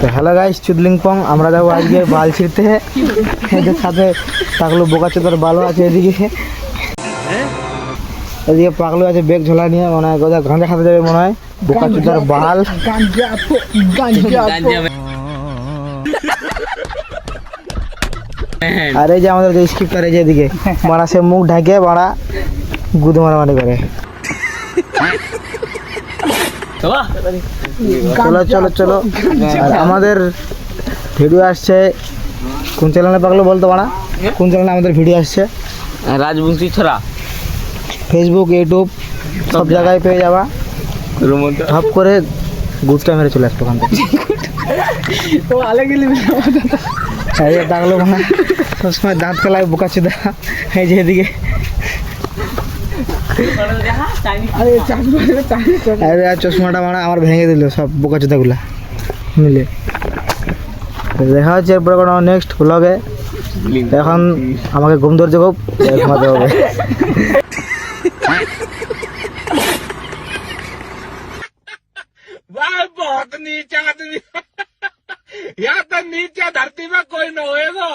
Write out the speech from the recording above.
তো hello guys, চুদলিংপং আমরা যাবো আজকে বাল ছিঁড়তে। এদের সাথে পাগলু বোকাচোদার বালও আছে এদিকে, এদিকে পাগলু আছে বেগ ঝোলা নিয়ে, মনে হয় কোথায় গাঁজা খাতে যাবে মনে হয়। বোকাচোদার বাল আর এই যে আমাদের স্কিপার এই যে এদিকে মারা, সে মুখ ঢাকে মারা গুদে মারামারি করে। চলো চলো চলো, আর আমাদের ভিডিও আসছে কোন চ্যানেলে পাগলো বলতো মারা, কোন চ্যানেলে আমাদের ভিডিও আসছে? রাজবংশী ছড়া ফেসবুক, ইউটিউব সব জায়গায় পেয়ে যাবা। সব করে গুদটা মেরে চলে আসতো ওখান থেকে। ডাকলো মানে সবসময় দাঁত খেলায় বোকাচোদা। এই যে এদিকে আরে চশমাটা মারা আমার ভেঙে দিল সব বোকাচোদা গুলা মিলে। দেখা হচ্ছে এরপরে কোনো নেক্সট ব্লগে। এখন আমাকে ঘুম ধরছে খুব, ঘুমাতে হবে। बहुत नीचा आदमी यहाँ तो नीचे धरती में कोई न होएगा।